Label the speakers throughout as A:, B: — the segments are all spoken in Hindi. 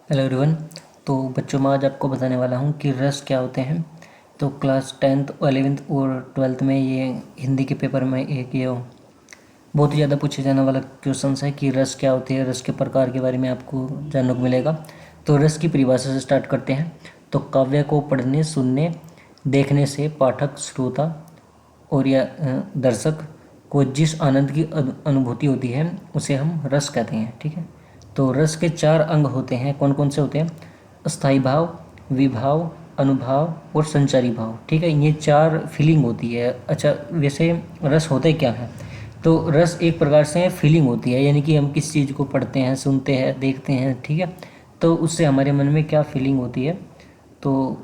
A: Hello everyone. तो बच्चों मैं आज आपको बताने वाला हूँ कि रस क्या होते हैं। तो क्लास 10th 11th और 12th में ये हिंदी के पेपर में एक ये बहुत ही ज़्यादा पूछे जाने वाला क्वेश्चन है कि रस क्या होते हैं। रस के प्रकार के बारे में आपको जानने को मिलेगा। तो रस की परिभाषा से स्टार्ट करते हैं। तो काव्य को पढ़ने सुनने देखने से पाठक श्रोता और या दर्शक को जिस आनंद की अनुभूति होती है उसे हम रस कहते हैं। ठीक है। तो रस के 4 अंग होते हैं। कौन कौन से होते हैं? अस्थाई भाव, विभाव, अनुभाव और संचारी भाव। ठीक है, ये 4 फीलिंग होती है। अच्छा, वैसे रस होते क्या है? तो रस एक प्रकार से फीलिंग होती है, यानी कि हम किस चीज़ को पढ़ते हैं, सुनते हैं, देखते हैं। ठीक है, तो उससे हमारे मन में क्या फीलिंग होती है, तो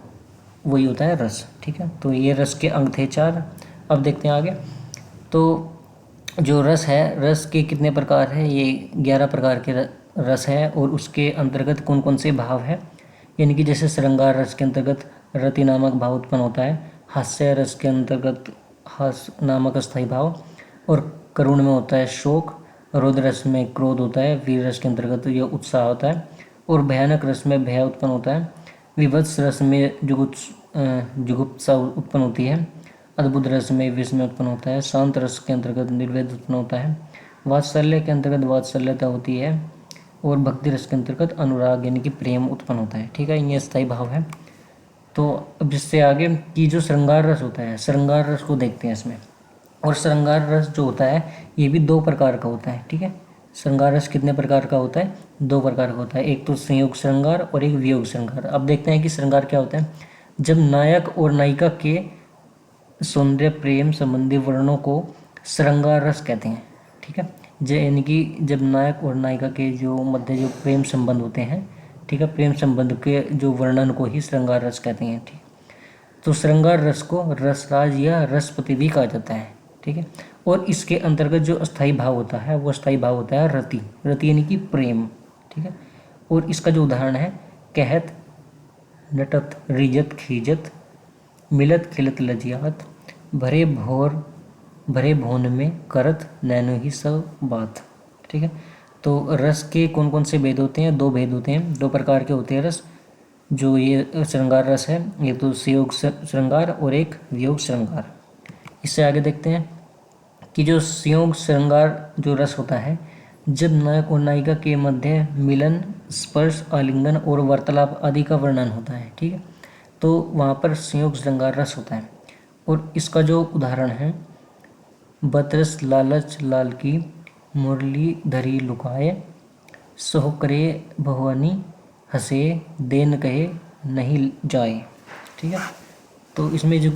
A: वही होता है रस। ठीक है, तो ये रस के अंग थे 4। अब देखते हैं आगे। तो जो रस है, रस के कितने प्रकार है? ये 11 प्रकार के रस है। और उसके अंतर्गत कौन कौन से भाव है? यानी कि जैसे श्रृंगार रस के अंतर्गत रति नामक भाव उत्पन्न होता है। हास्य रस के अंतर्गत हास्य नामक अस्थायी भाव। और करुण में होता है शोक। रौद्र रस में क्रोध होता है। वीर रस के अंतर्गत यह उत्साह होता है। और भयानक रस में भय उत्पन्न होता है। विभत्स रस में जुगुप्सा उत्पन्न होती है। अद्भुत रस में विस्मय उत्पन्न होता है। शांत रस के अंतर्गत निर्वेद उत्पन्न होता है। वात्सल्य के अंतर्गत वात्सल्यता होती है। और भक्ति रस के अंतर्गत अनुराग यानी कि प्रेम उत्पन्न होता है। ठीक है, ये स्थायी भाव है। तो अब जिससे आगे की जो श्रृंगार रस होता है, श्रृंगार रस को देखते हैं इसमें। और श्रृंगार रस जो होता है ये भी 2 प्रकार का होता है। ठीक है, श्रृंगार रस कितने प्रकार का होता है? 2 प्रकार का होता है। एक तो संयोग श्रृंगार और एक वियोग श्रृंगार। अब देखते हैं कि श्रृंगार क्या होता है। जब नायक और नायिका के सौंदर्य प्रेम संबंधी वर्णों को श्रृंगार रस कहते हैं। ठीक है, यानी कि जब नायक और नायिका के जो मध्य जो प्रेम संबंध होते हैं, ठीक है, प्रेम संबंध के जो वर्णन को ही श्रृंगार रस कहते हैं। ठीक, तो श्रृंगार रस को रसराज या रसपति भी कहा जाता है। ठीक है, और इसके अंतर्गत जो अस्थाई भाव होता है वो अस्थाई भाव होता है रति। रति यानी कि प्रेम। ठीक है, और इसका जो उदाहरण है, कहत नटत रिजत खीजत मिलत खिलत लजियात भरे भोन में करत नैनो ही सब बात। ठीक है, तो रस के कौन कौन से भेद होते हैं? 2 भेद होते हैं, 2 प्रकार के होते हैं रस। जो ये श्रृंगार रस है, एक तो संयोग श्रृंगार और एक वियोग श्रृंगार। इससे आगे देखते हैं कि जो संयोग श्रृंगार जो रस होता है, जब नायक और नायिका के मध्य मिलन, स्पर्श, आलिंगन और वार्तालाप आदि का वर्णन होता है। ठीक है, तो वहाँ पर संयोग श्रृंगार रस होता है। और इसका जो उदाहरण है, बतरस लालच लाल की मुरली धरी लुकाए सोह करे भवानी हंसे देन कहे नहीं जाए। ठीक है, तो इसमें जो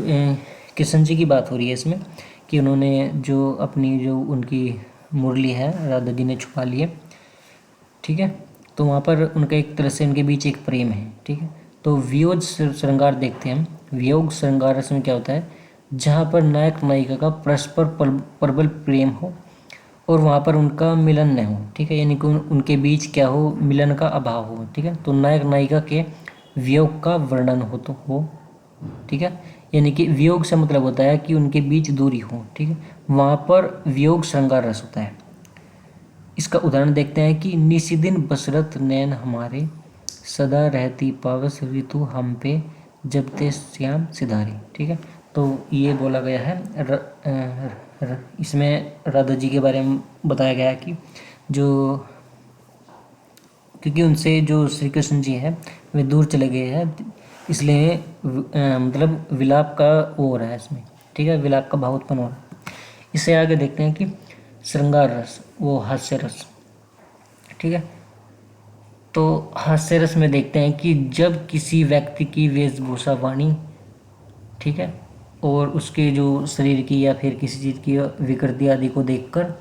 A: कृष्ण जी की बात हो रही है इसमें, कि उन्होंने जो अपनी जो उनकी मुरली है राधा जी ने छुपा ली है। ठीक है, तो वहाँ पर उनका एक तरह से उनके बीच एक प्रेम है। ठीक है, तो वियोग श्रृंगार देखते हैं हम। वियोग श्रृंगार रस में क्या होता है, जहाँ पर नायक नायिका का परस्पर प्रबल प्रेम हो और वहाँ पर उनका मिलन न हो। ठीक है, यानी कि उनके बीच क्या हो, मिलन का अभाव हो। ठीक है, तो नायक नायिका के वियोग का वर्णन हो। ठीक है, यानी कि वियोग से मतलब होता है कि उनके बीच दूरी हो। ठीक है, वहाँ पर वियोग श्रृंगार रस होता है। इसका उदाहरण देखते हैं कि निशिदिन बसरत नैन हमारे सदा रहती पावस ऋतु हम पे जब ते श्याम सिधारी। ठीक है, तो ये बोला गया है इसमें राधा जी के बारे में बताया गया है कि जो क्योंकि उनसे जो श्री कृष्ण जी हैं वे दूर चले गए हैं, इसलिए मतलब विलाप का वो हो रहा है इसमें। ठीक है, विलाप का भाव उत्पन्न हो रहा है। इससे आगे देखते हैं कि श्रृंगार रस वो हास्य रस। ठीक है, तो हास्य रस में देखते हैं कि जब किसी व्यक्ति की वेशभूषा, वाणी, ठीक है, और उसके जो शरीर की या फिर किसी चीज़ की विकृति आदि को देखकर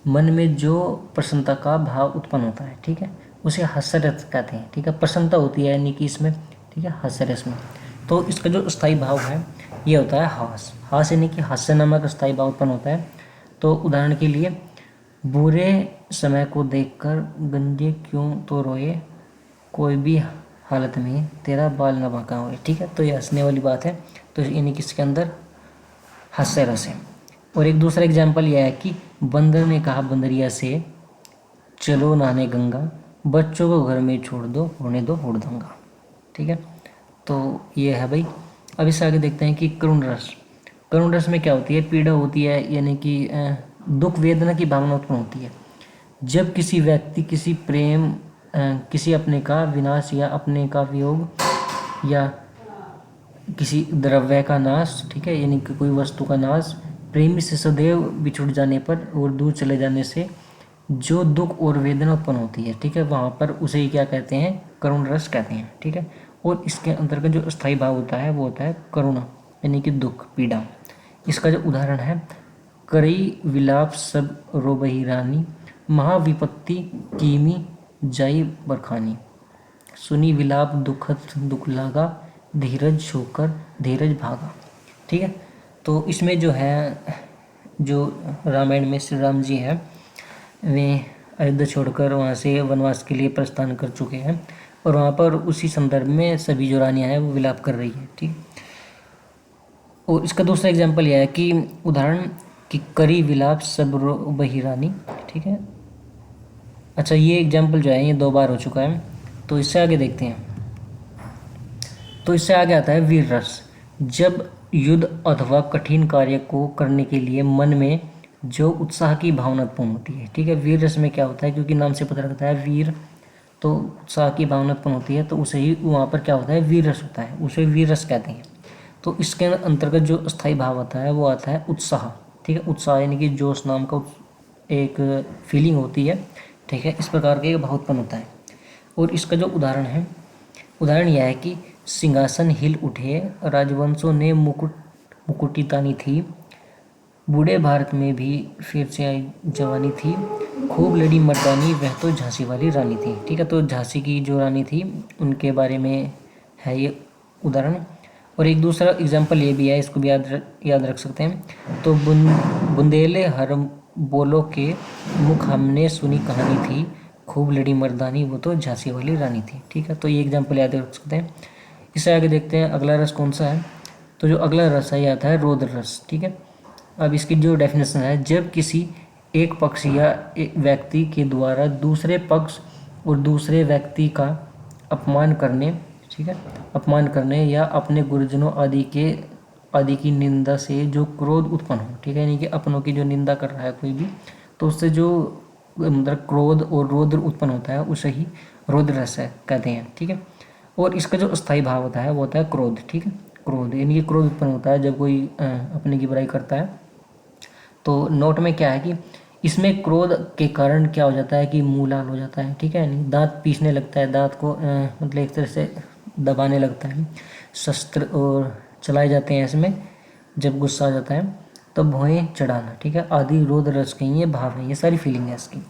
A: मन में जो प्रसन्नता का भाव उत्पन्न होता है, ठीक है, उसे हास्य रस कहते हैं। ठीक है, प्रसन्नता होती है यानी कि इसमें। ठीक है, हास्य रस में तो इसका जो स्थायी भाव है ये होता है हास। हास यानी कि हास्य नामक स्थायी भाव उत्पन्न होता है। तो उदाहरण के लिए, बुरे समय को देखकर गंजे क्यों तो रोए, कोई भी हालत में तेरा बाल न बांका होए। ठीक है, तो ये हंसने वाली बात है। तो यानी कि इसके अंदर हास्य रस है। और एक दूसरा एग्जाम्पल यह है कि बंदर ने कहा बंदरिया से, चलो नहाने गंगा बच्चों को घर में छोड़ दो, होने दो हुड़दंगा। ठीक है, तो ये है भाई। अब इससे आगे देखते हैं कि करुण रस। करुण रस में क्या होती है? पीड़ा होती है, यानी कि दुख वेदना की भावना उत्पन्न होती है जब किसी व्यक्ति किसी प्रेम किसी अपने का विनाश या अपने का वियोग या किसी द्रव्य का नाश, ठीक है, यानी कि कोई वस्तु का नाश, प्रेमी से सदैव बिछुड़ जाने पर और दूर चले जाने से जो दुख और वेदना उत्पन्न होती है, ठीक है, वहाँ पर उसे ही क्या कहते हैं? करुण रस कहते हैं। ठीक है, और इसके अंतर्गत जो स्थायी भाव होता है वो होता है करुणा, यानी कि दुख, पीड़ा। इसका जो उदाहरण है, करई विलाप सब रोबही रानी, महाविपत्ति कीमी जाई बरखानी, सुनी विलाप दुखत दुख लागा, धीरज छोकर धीरज भागा। ठीक है, तो इसमें जो है, जो रामायण में श्री राम जी हैं वे अयोध्या छोड़कर वहाँ से वनवास के लिए प्रस्थान कर चुके हैं, और वहाँ पर उसी संदर्भ में सभी जो रानियाँ हैं वो विलाप कर रही हैं। ठीक, और इसका दूसरा एग्जाम्पल यह है कि उदाहरण कि करी विलाप सब बही रानी। ठीक है, अच्छा, ये एग्जाम्पल जो है ये 2 बार हो चुका है। तो इससे आगे देखते हैं। तो इससे आगे आता है वीर रस। जब युद्ध अथवा कठिन कार्य को करने के लिए मन में जो उत्साह की भावना उत्पन्न होती है। ठीक है, वीर रस में क्या होता है? क्योंकि नाम से पता लगता है वीर, तो उत्साह की भावना उत्पन्न होती है, तो उसे ही वहाँ पर क्या होता है? वीर रस होता है, उसे वीर रस कहते हैं। तो इसके अंतर्गत जो स्थायी भाव आता है वो आता है उत्साह। ठीक है, उत्साह यानी कि जोश नाम का एक फीलिंग होती है। ठीक है, इस प्रकार के भाव उत्पन्न होता है। और इसका जो उदाहरण यह है कि सिंहासन हिल उठे, राजवंशों ने मुकुटी तानी थी, बूढ़े भारत में भी फिर से आई जवानी थी, खूब लड़ी मर्दानी वह तो झांसी वाली रानी थी। ठीक है, तो झांसी की जो रानी थी उनके बारे में है ये उदाहरण। और एक दूसरा एग्जाम्पल ये भी है, इसको भी याद रख सकते हैं। तो बुंदेले हर बोलो के मुख हमने सुनी कहानी थी, खूब लड़ी मर्दानी वो तो झांसी वाली रानी थी। ठीक है, तो ये एग्जाम्पल याद रख सकते हैं। इससे आगे देखते हैं अगला रस कौन सा है। तो जो अगला रस है ये आता है रौद्र रस। ठीक है, अब इसकी जो डेफिनेशन है, जब किसी एक पक्ष या एक व्यक्ति के द्वारा दूसरे पक्ष और दूसरे व्यक्ति का अपमान करने, ठीक है, अपमान करने या अपने गुरुजनों आदि की निंदा से जो क्रोध उत्पन्न हो। ठीक है, यानी कि अपनों की जो निंदा कर रहा है कोई भी, तो उससे जो मतलब क्रोध और रौद्र उत्पन्न होता है उसे ही रौद्र रस है कहते हैं। ठीक है, और इसका जो स्थायी भाव होता है वो होता है क्रोध। ठीक है, क्रोध यानी कि क्रोध उत्पन्न होता है जब कोई अपने की बुराई करता है। तो नोट में क्या है कि इसमें क्रोध के कारण क्या हो जाता है कि मुंह लाल हो जाता है। ठीक है, नहीं, दांत पीसने लगता है, दांत को मतलब एक तरह से दबाने लगता है, शस्त्र और चलाए जाते हैं इसमें जब गुस्सा आ जाता है, तो भौहें चढ़ाना। ठीक है, आदि रौद्र रस के ये भाव है, ये सारी फीलिंग है इसकी।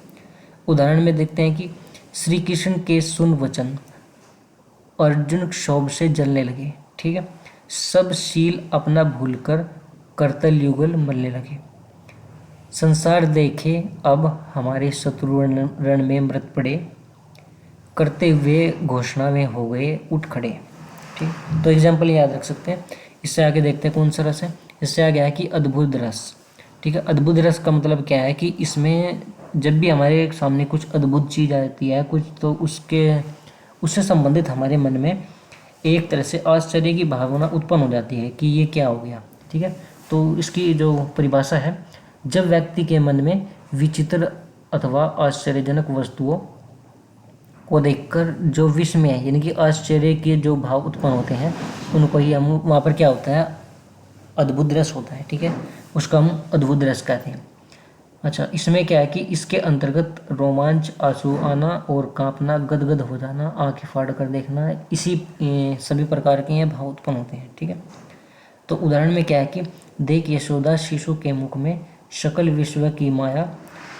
A: उदाहरण में देखते हैं कि श्री कृष्ण के सुन वचन, अर्जुन क्षोभ से जलने लगे। ठीक है, सब शील अपना भूलकर करतल युगल मलने लगे, संसार देखे अब हमारे शत्रु रण में मृत पड़े, करते हुए घोषणा में हो गए उठ खड़े। ठीक, तो एग्जाम्पल याद रख सकते हैं। इससे आगे देखते हैं कौन सा रस है। इससे आगे है कि अद्भुत रस। ठीक है, अद्भुत रस का मतलब क्या है कि इसमें जब भी हमारे सामने कुछ अद्भुत चीज़ आती है कुछ, तो उससे संबंधित हमारे मन में एक तरह से आश्चर्य की भावना उत्पन्न हो जाती है कि ये क्या हो गया। ठीक है, तो इसकी जो परिभाषा है, जब व्यक्ति के मन में विचित्र अथवा आश्चर्यजनक वस्तुओं को देखकर जो विस्मय है, यानी कि आश्चर्य के जो भाव उत्पन्न होते हैं, उनको ही हम वहाँ पर क्या होता है? अद्भुत रस होता है। ठीक है, उसका हम अद्भुत रस कहते हैं। अच्छा, इसमें क्या है कि इसके अंतर्गत रोमांच, आंसू आना और कांपना, गदगद हो जाना, आंखें फाड़ कर देखना, इसी सभी प्रकार के ये भाव उत्पन्न होते हैं। ठीक है, तो उदाहरण में क्या है कि देख यशोदा शिशु के मुख में सकल विश्व की माया,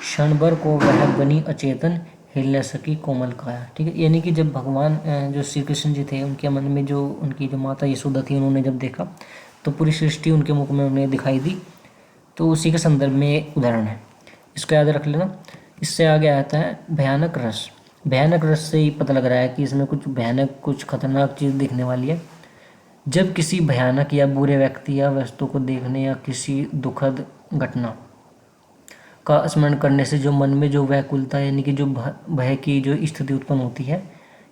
A: क्षण भर को वह बनी अचेतन, हिल न सकी कोमल काया। ठीक है, यानी कि जब भगवान जो श्री कृष्ण जी थे उनके मन में जो उनकी जो माता यशोदा थी, उन्होंने जब देखा तो पूरी सृष्टि उनके मुख में उन्हें दिखाई दी। तो उसी के संदर्भ में एक उदाहरण है, इसको याद रख लेना। इससे आगे आता है भयानक रस। भयानक रस से ही पता लग रहा है कि इसमें कुछ भयानक, कुछ खतरनाक चीज़ दिखने वाली है। जब किसी भयानक या बुरे व्यक्ति या वस्तु को देखने या किसी दुखद घटना का स्मरण करने से जो मन में जो व्याकुलता यानी कि जो भय की जो स्थिति उत्पन्न होती है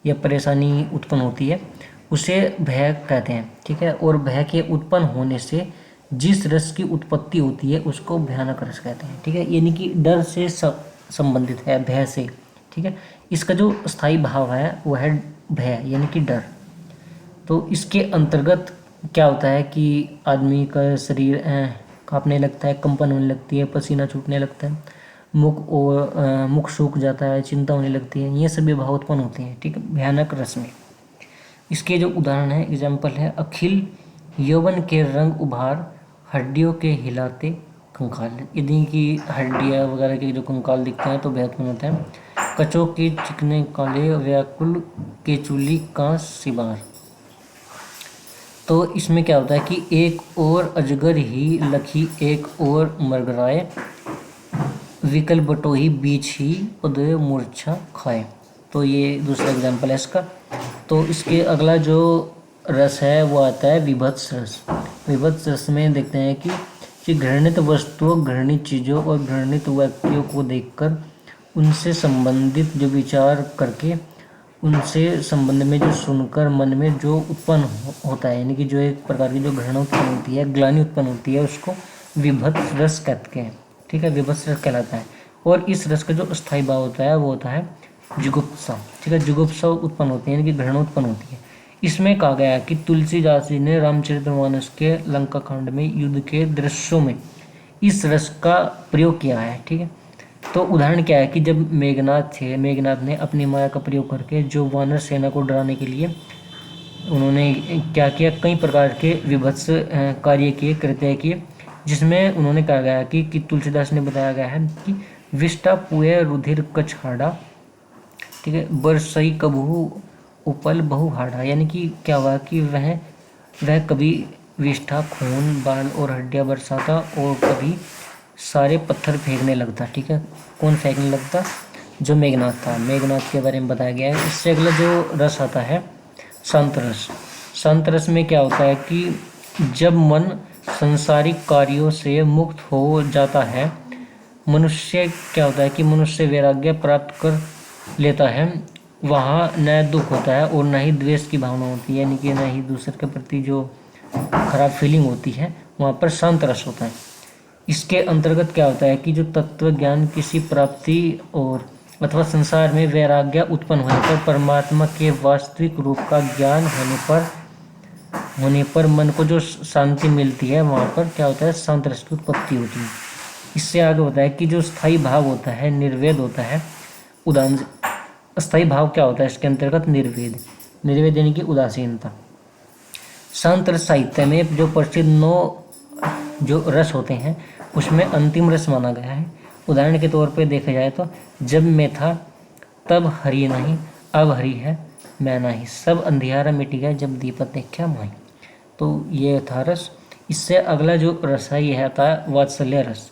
A: या परेशानी उत्पन्न होती है उसे भय कहते हैं। ठीक है, और भय के उत्पन्न होने से जिस रस की उत्पत्ति होती है उसको भयानक रस कहते हैं। ठीक है, यानी कि डर से संबंधित है, भय से। ठीक है, इसका जो स्थायी भाव है वह है भय यानी कि डर। तो इसके अंतर्गत क्या होता है कि आदमी का शरीर कांपने लगता है, कंपन होने लगती है, पसीना छूटने लगता है, मुख सूख जाता है, चिंता होने लगती है, ये सभी भाव उत्पन्न होते हैं। ठीक है, भयानक रस में। इसके जो उदाहरण है, एग्जाम्पल है, अखिल यौवन के रंग उभार, हड्डियों के हिलाते कंकाल। यदि कि हड्डियाँ वगैरह के जो कंकाल दिखते हैं तो बेहद उत्पन्न होता है। कचों के चिकने काले, व्याकुल के चूली का सिबार। तो इसमें क्या होता है कि एक और अजगर ही लखी, एक और मरगराए, विकल बटोही बीच ही उदय मूर्छा खाए। तो ये दूसरा एग्जाम्पल है इसका। तो इसके अगला जो रस है वो आता है विभत्स रस। विभत्स रस में देखते हैं कि घृणित वस्तुओं, घृणित चीज़ों और घृणित व्यक्तियों को देखकर उनसे संबंधित जो विचार करके उनसे संबंध में जो सुनकर मन में जो उत्पन्न होता है, यानी कि जो एक प्रकार की जो घृणा उत्पन्न होती है, ग्लानि उत्पन्न होती है, उसको विभत्स रस कहते हैं। ठीक है, विभत्स रस कहलाता है। और इस रस का जो स्थायी भाव होता है वो होता है जुगुप्सा। ठीक है, जुगुप्सा उत्पन्न होती है यानी कि घृणा उत्पन्न होती है। इसमें कहा गया है कि तुलसीदास जी ने रामचरितमानस के लंका कांड में युद्ध के दृश्यों में इस रस का प्रयोग किया है। ठीक है, तो उदाहरण क्या है कि जब मेघनाथ थे, मेघनाथ ने अपनी माया का प्रयोग करके जो वानर सेना को डराने के लिए उन्होंने क्या किया, कई प्रकार के विभत्स कार्य किए, कृत्य किए, जिसमें उन्होंने कहा गया कि तुलसीदास ने बताया गया है कि विष्टा पुए रुधिर कछाड़ा। ठीक है, बरसई कबहू उपल बहु हाड़ा। यानी कि क्या हुआ कि वह कभी विष्ठा, खून, बाल और हड्डियाँ बरसाता और कभी सारे पत्थर फेंकने लगता। ठीक है, कौन फेंकने लगता? जो मेघनाथ था। मेघनाथ के बारे में बताया गया है। इससे अगला जो रस आता है शांत रस। शांत रस में क्या होता है कि जब मन संसारिक कार्यों से मुक्त हो जाता है, मनुष्य क्या होता है कि मनुष्य वैराग्य प्राप्त कर लेता है, वहाँ न दुख होता है और न ही द्वेष की भावना होती है, यानी कि न ही दूसरे के प्रति जो खराब फीलिंग होती है, वहाँ पर शांत रस होता है। इसके अंतर्गत क्या होता है कि जो तत्व ज्ञान, किसी प्राप्ति और अथवा संसार में वैराग्य उत्पन्न होने पर, परमात्मा के वास्तविक रूप का ज्ञान होने पर मन को जो शांति मिलती है, वहाँ पर क्या होता है, शांत रस की उत्पत्ति होती है। इससे आगे होता है कि जो स्थायी भाव होता है, निर्वेद होता है। उदाहरण, स्थायी भाव क्या होता है इसके अंतर्गत? निर्वेद। निर्वेद यानी कि उदासीनता। शांत रस साहित्य में जो प्रसिद्ध 9 जो रस होते हैं उसमें अंतिम रस माना गया है। उदाहरण के तौर पे देखा जाए तो जब मैं था तब हरि नहीं, अब हरि है मैं नहीं, सब अंधियारा मिट गया जब दीपक देखा माई। तो ये था रस। इससे अगला जो रस है यह आता है वात्सल्य रस।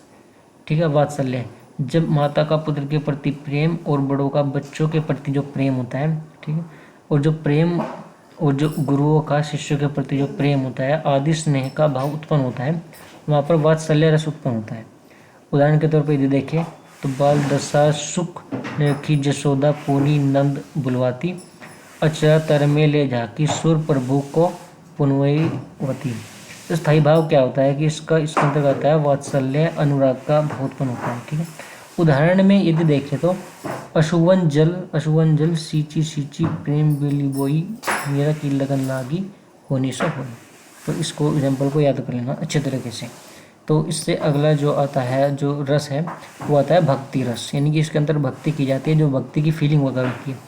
A: ठीक है, वात्सल्य, जब माता का पुत्र के प्रति प्रेम और बड़ों का बच्चों के प्रति जो प्रेम होता है, ठीक है, और जो प्रेम और जो गुरुओं का शिष्यों के प्रति जो प्रेम होता है, आदि स्नेह का भाव उत्पन्न होता है, वहाँ पर वात्सल्य रस उत्पन्न होता है। उदाहरण के तौर पर यदि देखें तो बाल दशा सुख की जसोदा पूनी नंद बुलवाती, अचरा तर में ले झाकी सुर प्रभु को पुनवती। स्थायी भाव क्या होता है कि इसके अंतर्गत आता है वात्सल्य, अनुराग का भाव उत्पन्न होता है। ठीक है, उदाहरण में यदि देखें तो अशुवन जल सींची सींची प्रेम बेली बोई, मेरा की लगन लागी होनी सो हो। तो इसको एग्जाम्पल को याद कर लेना अच्छे तरीके से। तो इससे अगला जो आता है जो रस है वो आता है भक्ति रस, यानी कि इसके अंदर भक्ति की जाती है, जो भक्ति की फीलिंग वगैरह होती है।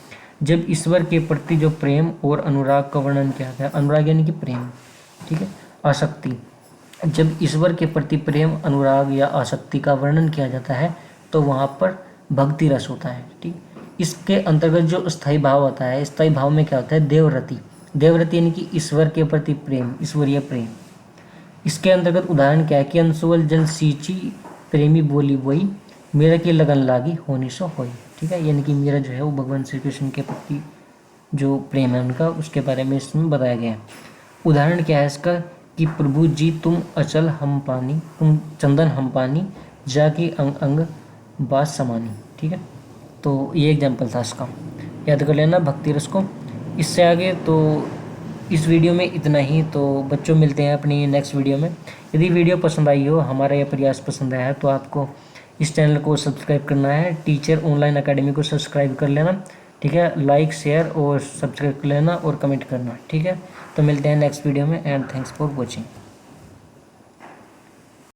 A: जब ईश्वर के प्रति जो प्रेम और अनुराग का वर्णन किया जाता है, अनुराग यानी कि प्रेम, ठीक है, आसक्ति, जब ईश्वर के प्रति प्रेम, अनुराग या आसक्ति का वर्णन किया जाता है तो वहाँ पर भक्ति रस होता है। ठीक, इसके अंतर्गत जो स्थायी भाव होता है, स्थायी भाव में क्या होता है? देवरति। देवरति यानी कि ईश्वर के प्रति प्रेम, ईश्वरीय प्रेम। इसके अंतर्गत उदाहरण क्या है कि अंशुवल जल सींची प्रेमी बोली बोई, मेरा की लगन लागी होनी सो होई। ठीक है, यानी कि मेरा जो है वो भगवान श्री कृष्ण के प्रति जो प्रेम है उनका, उसके बारे में इसमें बताया गया है। उदाहरण क्या है इसका कि प्रभु जी तुम अचल हम पानी, तुम चंदन हम पानी, जा की अंग अंग बात समानी। ठीक है, तो ये एग्जाम्पल था इसका, याद कर लेना भक्ति रस को। इससे आगे तो इस वीडियो में इतना ही। तो बच्चों मिलते हैं अपनी नेक्स्ट वीडियो में। यदि वीडियो पसंद आई हो, हमारा यह प्रयास पसंद आया है, तो आपको इस चैनल को सब्सक्राइब करना है, टीचर ऑनलाइन अकेडमी को सब्सक्राइब कर लेना। ठीक है, लाइक शेयर और सब्सक्राइब कर लेना और कमेंट करना। ठीक है, तो मिलते हैं नेक्स्ट वीडियो में एंड थैंक्स फॉर वॉचिंग।